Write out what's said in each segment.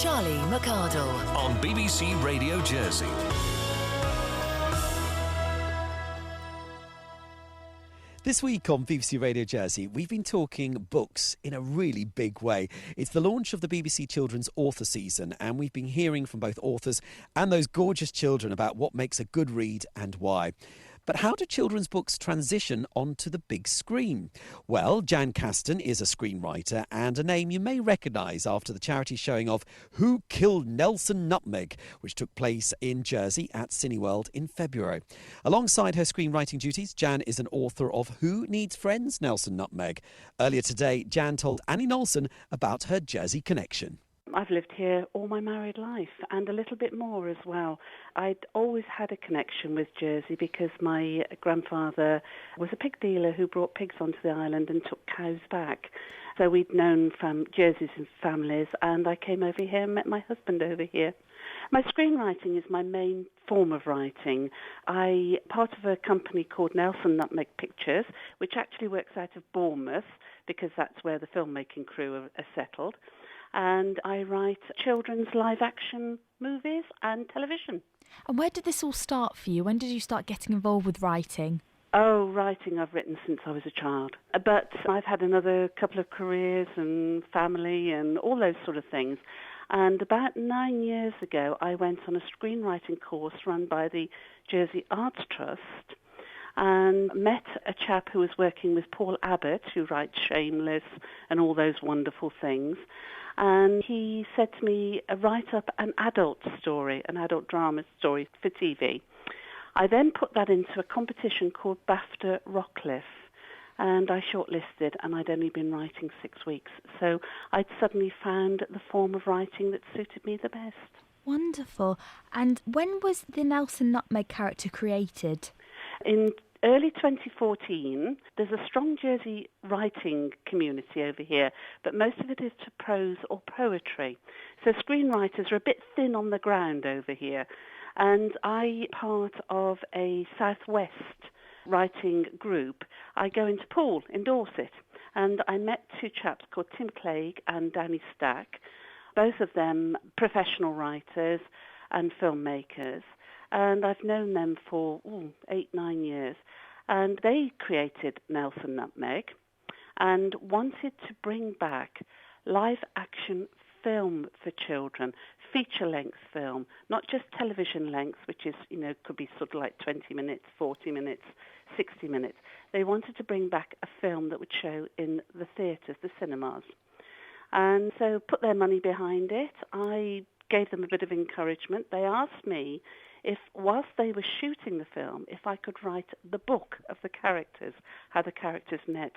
Charlie McArdle on BBC Radio Jersey. This week on BBC Radio Jersey, we've been talking books in a really big way. It's the launch of the BBC Children's Author Season, and we've been hearing from both authors and those gorgeous children about what makes a good read and why. But how do children's books transition onto the big screen? Well, Jan Caston is a screenwriter and a name you may recognise after the charity showing of Who Killed Nelson Nutmeg, which took place in Jersey at Cineworld in February. Alongside her screenwriting duties, Jan is an author of Who Needs Friends Nelson Nutmeg. Earlier today, Jan told Annie Nolson about her Jersey connection. I've lived here all my married life and a little bit more as well. I'd always had a connection with Jersey because my grandfather was a pig dealer who brought pigs onto the island and took cows back. So we'd known Jerseys and families, and I came over here and met my husband over here. My screenwriting is my main form of writing. I'm part of a company called Nelson Nutmeg Pictures, which actually works out of Bournemouth because that's where the filmmaking crew are settled. And I write children's live-action movies and television. And where did this all start for you? When did you start getting involved with writing? Oh, writing I've written since I was a child. But I've had another couple of careers and family and all those sort of things. And about 9 years ago, I went on a screenwriting course run by the Jersey Arts Trust and met a chap who was working with Paul Abbott, who writes Shameless and all those wonderful things. And he said to me, write up an adult story, an adult drama story for TV. I then put that into a competition called BAFTA Rockcliffe, and I shortlisted, and I'd only been writing 6 weeks. So I'd suddenly found the form of writing that suited me the best. Wonderful. And when was the Nelson Nutmeg character created? In early 2014, there's a strong Jersey writing community over here, but most of it is to prose or poetry. So screenwriters are a bit thin on the ground over here. And I, part of a Southwest writing group, I go into Poole in Dorset. And I met two chaps called Tim Clegg and Danny Stack, both of them professional writers and filmmakers. And I've known them for 8-9 years. And they created Nelson Nutmeg and wanted to bring back live-action film for children, feature-length film, not just television length, which is, could be sort of like 20 minutes, 40 minutes, 60 minutes. They wanted to bring back a film that would show in the theatres, the cinemas. And so put their money behind it. I gave them a bit of encouragement. They asked me if, whilst they were shooting the film, if I could write the book of the characters, how the characters met.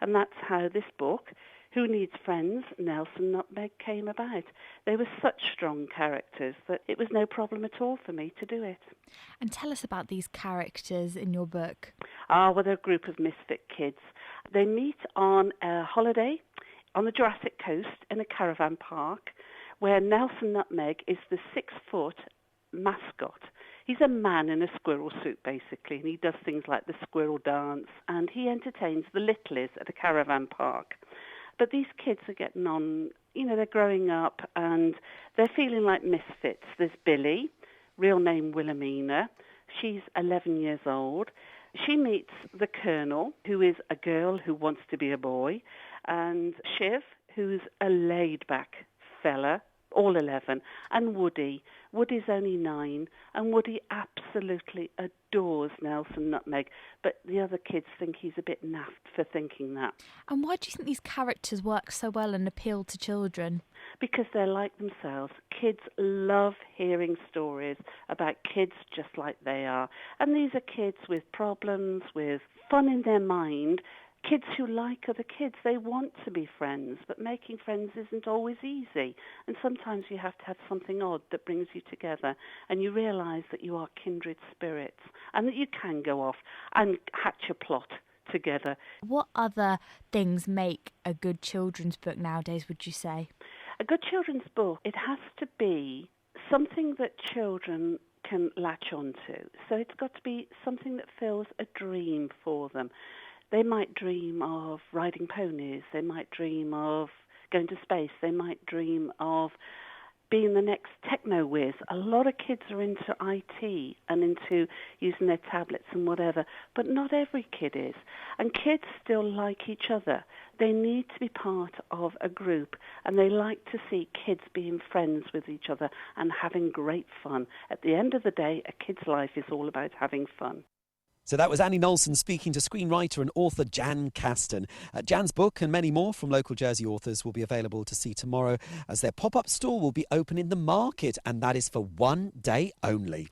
And that's how this book, Who Needs Friends Nelson Nutmeg, came about. They were such strong characters that it was no problem at all for me to do it. And tell us about these characters in your book. Well, they're a group of misfit kids. They meet on a holiday on the Jurassic Coast in a caravan park where Nelson Nutmeg is the 6-foot mascot. He's a man in a squirrel suit, basically, and he does things like the squirrel dance, and he entertains the littlies at a caravan park. But these kids are getting on, they're growing up, and they're feeling like misfits. There's Billy, real name Wilhelmina. She's 11 years old. She meets the Colonel, who is a girl who wants to be a boy, and Shiv, who's a laid-back fella, all 11, and Woody. Woody's only 9, and Woody absolutely adores Nelson Nutmeg, but the other kids think he's a bit naff for thinking that. And why do you think these characters work so well and appeal to children? Because they're like themselves. Kids love hearing stories about kids just like they are. And these are kids with problems, with fun in their mind, kids who like other kids. They want to be friends, but making friends isn't always easy. And sometimes you have to have something odd that brings you together, and you realise that you are kindred spirits and that you can go off and hatch a plot together. What other things make a good children's book nowadays, would you say? A good children's book, it has to be something that children can latch onto. So it's got to be something that fills a dream for them. They might dream of riding ponies. They might dream of going to space. They might dream of being the next techno whiz. A lot of kids are into IT and into using their tablets and whatever, but not every kid is. And kids still like each other. They need to be part of a group, and they like to see kids being friends with each other and having great fun. At the end of the day, a kid's life is all about having fun. So that was Annie Nolson speaking to screenwriter and author Jan Caston. Jan's book and many more from local Jersey authors will be available to see tomorrow as their pop-up store will be open in the market, and that is for one day only.